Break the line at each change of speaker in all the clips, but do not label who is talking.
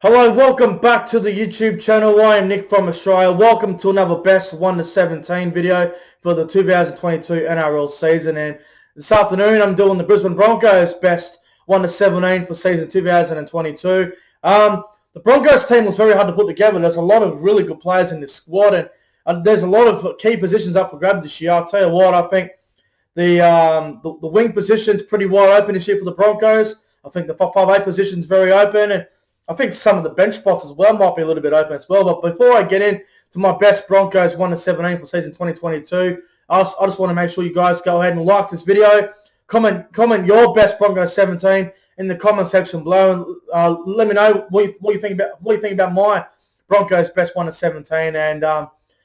Hello, welcome back to the YouTube channel. I am Nick from Australia. Welcome to another best 1 to 17 video for the 2022 NRL season. And this afternoon I'm doing the Brisbane Broncos best 1 to 17 for season 2022. The Broncos team was very hard to put together. There's a lot of really good players in this squad, and there's a lot of key positions up for grabs this year. I'll tell you what, I think the wing position's pretty wide open this year for the Broncos. I think the 5'8" position's very open, and I think some of the bench spots as well might be a little bit open as well. But before I get into my best Broncos 1 to 17 for season 2022, I just want to make sure you guys go ahead and like this video. Comment your best Broncos 17 in the comment section below, and let me know what you think about my Broncos best 1 to 17. And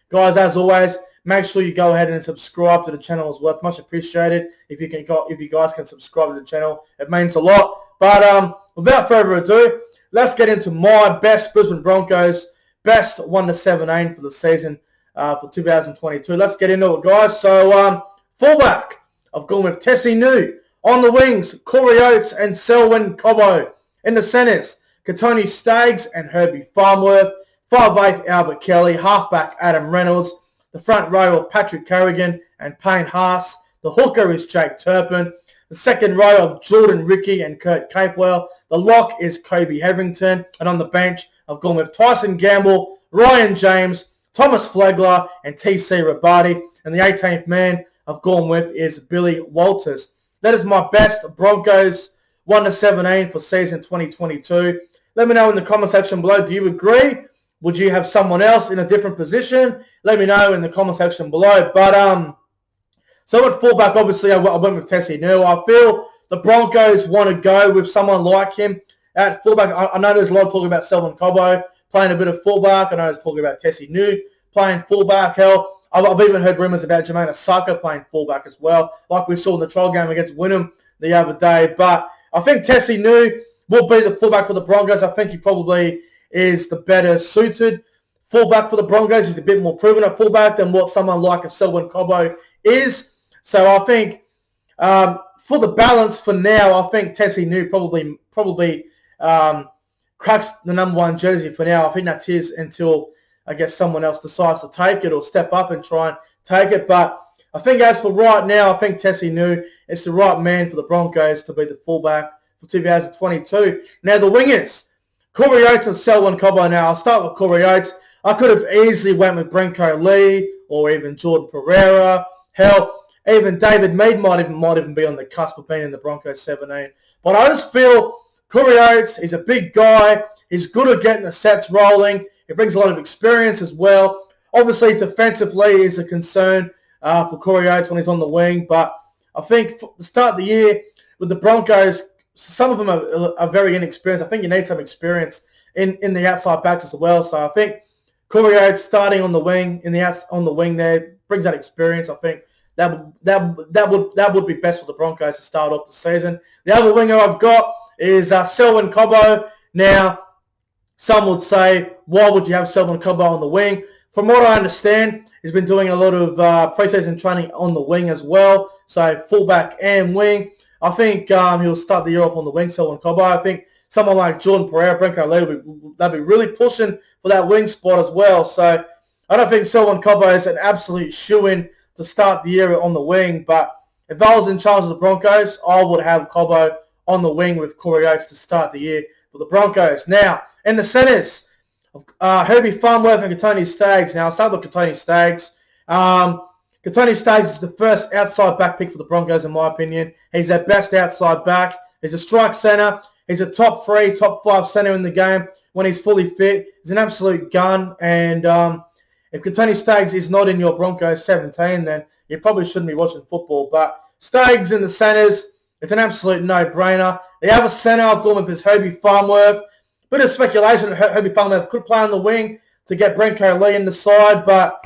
guys, as always, make sure you go ahead and subscribe to the channel as well. Much appreciated if you guys can subscribe to the channel. It means a lot. But without further ado, let's get into my best Brisbane Broncos, best 1 to 17 for the season for 2022. Let's get into it, guys. So, fullback, I've gone with Tesi Niu. On the wings, Corey Oates and Selwyn Cobbo. In the centres, Kotoni Staggs and Herbie Farnworth. 5'8" Albert Kelly. Halfback, Adam Reynolds. The front row of Patrick Carrigan and Payne Haas. The hooker is Jake Turpin. The second row of Jordan Ricky and Kurt Capewell. The lock is Kobe Hetherington. And on the bench, I've gone with Tyson Gamble, Ryan James, Thomas Flegler, and TC Rabadi. And the 18th man I've gone with is Billy Walters. That is my best Broncos 1 to 17 for season 2022. Let me know in the comment section below. Do you agree? Would you have someone else in a different position? Let me know in the comment section below. But so at fullback, obviously, I went with Tesi Niu. I feel the Broncos want to go with someone like him at fullback. I know there's a lot of talk about Selwyn Cobbo playing a bit of fullback. I know there's talking about Tesi Niu playing fullback. Hell, I've even heard rumours about Jermaine Asaka playing fullback as well, like we saw in the trial game against Wynnum the other day. But I think Tesi Niu will be the fullback for the Broncos. I think he probably is the better suited fullback for the Broncos. He's a bit more proven at fullback than what someone like a Selwyn Cobbo is. So I think for the balance for now, I think Tesi Niu probably cracks the number 1 jersey for now. I think that's his until, I guess, someone else decides to take it or step up and try and take it. But I think as for right now, I think Tesi Niu is the right man for the Broncos to be the fullback for 2022. Now the wingers, Corey Oates and Selwyn Cobbo. Now I'll start with Corey Oates. I could have easily went with Brenko Lee or even Jordan Pereira. Hell, even David Mead might even be on the cusp of being in the Broncos 17. But I just feel Corey Oates, he's a big guy. He's good at getting the sets rolling. He brings a lot of experience as well. Obviously, defensively is a concern for Corey Oates when he's on the wing. But I think for the start of the year with the Broncos, some of them are very inexperienced. I think you need some experience in the outside backs as well. So I think Corey Oates starting on the wing, on the wing there, brings that experience. I think that would be best for the Broncos to start off the season. The other winger I've got is Selwyn Cobbo. Now, some would say, why would you have Selwyn Cobbo on the wing? From what I understand, he's been doing a lot of preseason training on the wing as well. So fullback and wing. I think he'll start the year off on the wing, Selwyn Cobbo. I think someone like Jordan Pereira, Brenko Lee, they'll be really pushing for that wing spot as well. So I don't think Selwyn Cobbo is an absolute shoo-in to start the year on the wing, but if I was in charge of the Broncos, I would have Cobbo on the wing with Corey Oates to start the year for the Broncos. Now, in the centres, Herbie Farnworth and Kotoni Staggs. Now, I'll start with Kotoni Staggs. Kotoni Staggs is the first outside back pick for the Broncos, in my opinion. He's their best outside back. He's a strike centre. He's a top 3, top 5 centre in the game when he's fully fit. He's an absolute gun, and if Kotoni Staggs is not in your Broncos 17, then you probably shouldn't be watching football. But Staggs in the centres, it's an absolute no-brainer. The other centre I've gone with is Herbie Farnworth. Bit of speculation that Herbie Farnworth could play on the wing to get Brenko Lee in the side, but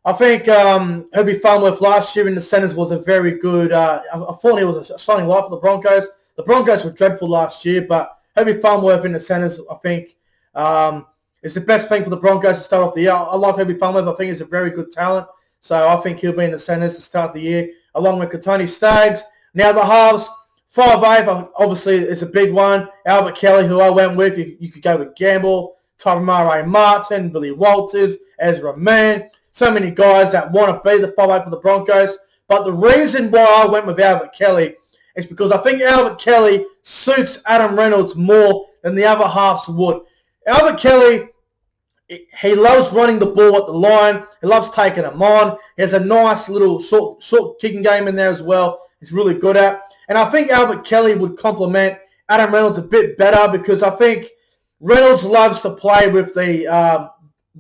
I think Herbie Farnworth last year in the centres was a very good. I thought he was a shining light for the Broncos. The Broncos were dreadful last year, but Herbie Farnworth in the centres, I think, is the best thing for the Broncos to start off the year. I like Herbie Farnworth. I think he's a very good talent. So I think he'll be in the centres to start the year, along with Kotoni Staggs. Now the halves, 5'8", obviously, is a big one. Albert Kelly, who I went with. You could go with Gamble, Tyrone Martin, Billy Walters, Ezra Mann. So many guys that want to be the 5'8" for the Broncos. But the reason why I went with Albert Kelly is because I think Albert Kelly suits Adam Reynolds more than the other halves would. Albert Kelly, he loves running the ball at the line. He loves taking them on. He has a nice little short kicking game in there as well. He's really good at. And I think Albert Kelly would complement Adam Reynolds a bit better because I think Reynolds loves to play with the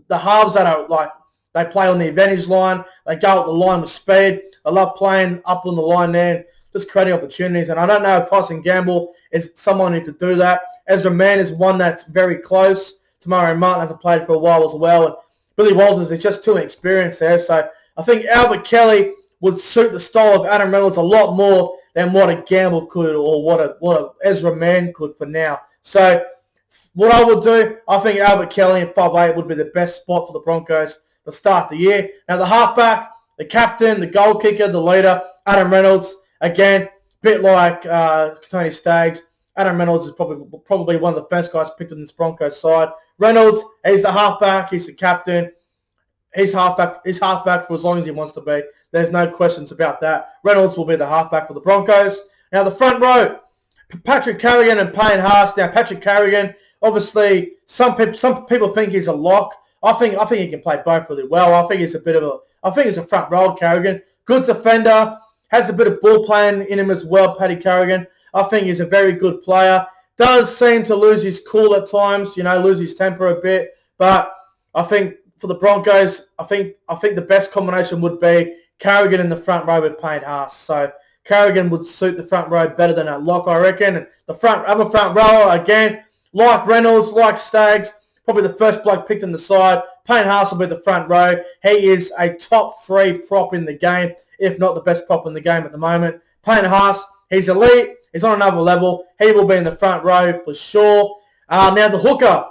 halves that are like, they play on the advantage line. They go up the line with speed. I love playing up on the line there and just creating opportunities. And I don't know if Tyson Gamble is someone who could do that. Ezra Mann is one that's very close. Tamari Martin hasn't played for a while as well. And Billy Walters is just too inexperienced there. So I think Albert Kelly would suit the style of Adam Reynolds a lot more than what a Gamble could or what a Ezra Mann could for now. So what I would do, I think Albert Kelly at 5'8" would be the best spot for the Broncos to start the year. Now the halfback, the captain, the goal kicker, the leader, Adam Reynolds, again, a bit like Tony Staggs. Adam Reynolds is probably one of the best guys picked in this Broncos side. Reynolds, he's the halfback, he's the captain. He's halfback for as long as he wants to be. There's no questions about that. Reynolds will be the halfback for the Broncos. Now the front row, Patrick Carrigan and Payne Haas. Now Patrick Carrigan, obviously, some people think he's a lock. I think he can play both really well. I think he's a front row Carrigan. Good defender, has a bit of ball playing in him as well, Paddy Carrigan. I think he's a very good player. Does seem to lose his cool at times, lose his temper a bit. But I think for the Broncos, I think the best combination would be Carrigan in the front row with Payne Haas. So Carrigan would suit the front row better than that lock, I reckon. And the other front row, again, like Reynolds, like Staggs, probably the first bloke picked in the side. Payne Haas will be the front row. He is a top 3 prop in the game, if not the best prop in the game at the moment. Payne Haas, he's elite. He's on another level. He will be in the front row for sure. Now the hooker,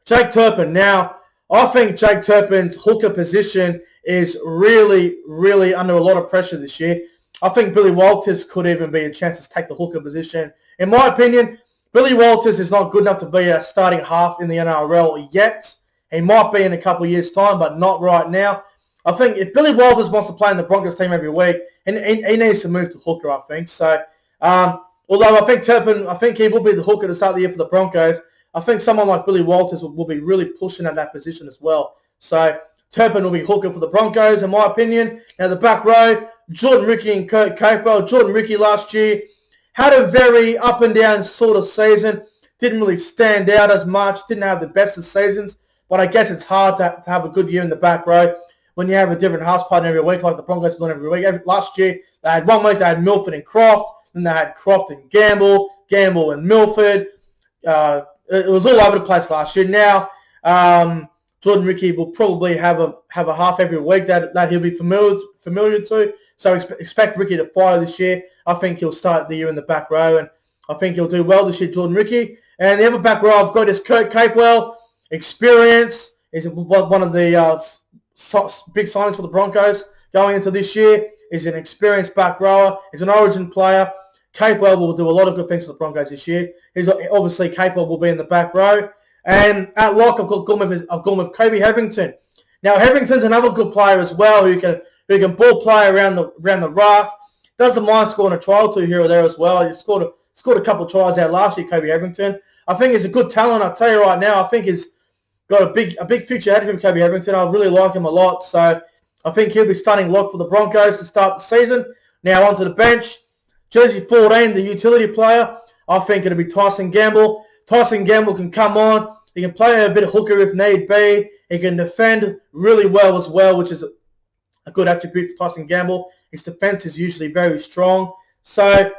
Jake Turpin. Now, I think Jake Turpin's hooker position is really, really under a lot of pressure this year. I think Billy Walters could even be a chance to take the hooker position. In my opinion, Billy Walters is not good enough to be a starting half in the NRL yet. He might be in a couple of years' time, but not right now. I think if Billy Walters wants to play in the Broncos team every week, he needs to move to hooker, I think. So, although I think Turpin, he will be the hooker to start the year for the Broncos, I think someone like Billy Walters will be really pushing at that position as well. So, Turpin will be hooker for the Broncos, in my opinion. Now, the back row, Jordan Ricky and Kurt Capewell. Jordan Ricky last year had a very up and down sort of season. Didn't really stand out as much. Didn't have the best of seasons. But I guess it's hard to have a good year in the back row when you have a different house partner every week, like the Broncos do every week. Last year, they had 1 week, they had Milford and Croft. Then they had Croft and Gamble and Milford. It was all over the place last year. Now, Jordan Ricky will probably have a half every week that he'll be familiar to. So expect Ricky to fire this year. I think he'll start the year in the back row, and I think he'll do well this year, Jordan Ricky. And the other back row I've got is Kurt Capewell. Experience is one of the big signings for the Broncos going into this year. He's an experienced back rower. He's an origin player. Capewell will do a lot of good things for the Broncos this year. He's obviously Capewell will be in the back row. And at lock, I've gone with Kobe Hevington. Now, Hevington's another good player as well who can ball play around the ruck. Doesn't mind scoring a try or two here or there as well. He scored a couple of tries out last year, Kobe Hevington. I think he's a good talent. I'll tell you right now, I think he's got a big future ahead of him, Kobe Hevington. I really like him a lot. So I think he'll be starting lock for the Broncos to start the season. Now onto the bench. Jersey 14, the utility player. I think it'll be Tyson Gamble. Tyson Gamble can come on. He can play a bit of hooker if need be. He can defend really well as well, which is a good attribute for Tyson Gamble. His defense is usually very strong. So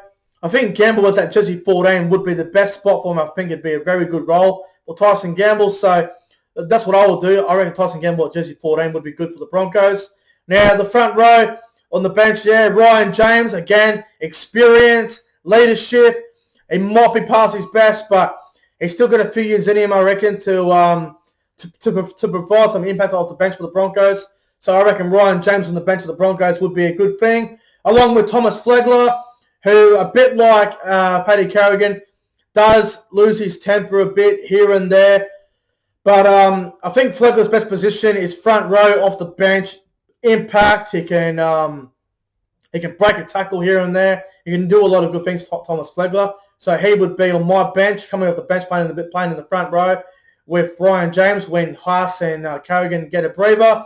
I think Gamble was at Jersey 14 would be the best spot for him. I think it'd be a very good role for Tyson Gamble. So that's what I will do. I reckon Tyson Gamble at Jersey 14 would be good for the Broncos. Now, the front row on the bench there, Ryan James, again, experience, leadership. He might be past his best, but he's still got a few years in him, I reckon, to provide some impact off the bench for the Broncos. So I reckon Ryan James on the bench of the Broncos would be a good thing, along with Thomas Flegler, who, a bit like Paddy Carrigan, does lose his temper a bit here and there. But I think Flegler's best position is front row off the bench. Impact. He can break a tackle here and there. He can do a lot of good things, Thomas Flegler. So he would be on my bench, coming off the bench, playing in the front row with Ryan James when Haas and Carrigan get a breather.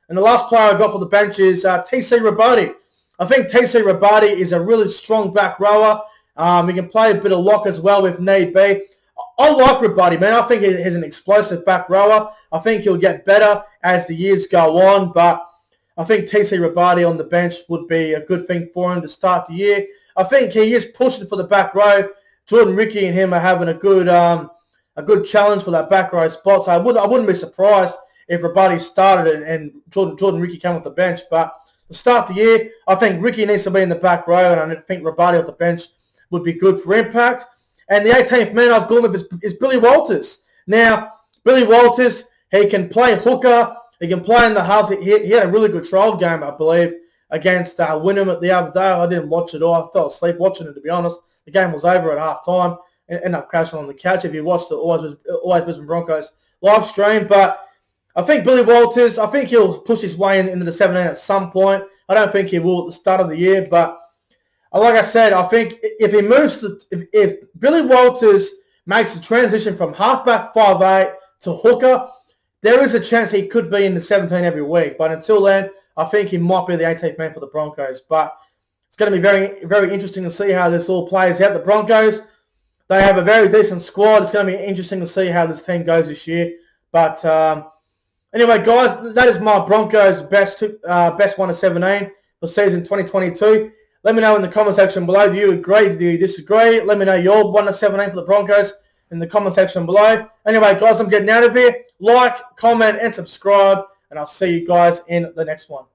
And the last player I got for the bench is TC Rabadi. I think TC Rabadi is a really strong back rower. He can play a bit of lock as well if need be. I like Rabadi, man. I think he's an explosive back rower. I think he'll get better as the years go on, but I think TC Rabadi on the bench would be a good thing for him to start the year. I think he is pushing for the back row. Jordan Ricky and him are having a good challenge for that back row spot. So I wouldn't be surprised if Rabadi started and Jordan Ricky came off the bench. But to start the year, I think Ricky needs to be in the back row, and I think Rabadi off the bench would be good for impact. And the 18th man I've gone with is Billy Walters. Now, Billy Walters, he can play hooker. He can play in the halves. He had a really good trial game, I believe, against Wynnum the other day. I didn't watch it all. I fell asleep watching it, to be honest. The game was over at half-time. Ended up crashing on the couch if you watched the Always Brisbane Broncos live stream. But I think Billy Walters, I think he'll push his way into the 17 at some point. I don't think he will at the start of the year, but like I said, I think if he moves to, if Billy Walters makes the transition from halfback 5'8" to hooker, there is a chance he could be in the 17 every week. But until then, I think he might be the 18th man for the Broncos. But it's going to be very, very interesting to see how this all plays out. The Broncos, they have a very decent squad. It's going to be interesting to see how this team goes this year. But anyway, guys, that is my Broncos best 1 to 17 for season 2022. Let me know in the comment section below. Do you agree? Do you disagree? Let me know your 1 to 17 for the Broncos in the comment section below. Anyway, guys, I'm getting out of here. Like, comment, and subscribe, and I'll see you guys in the next one.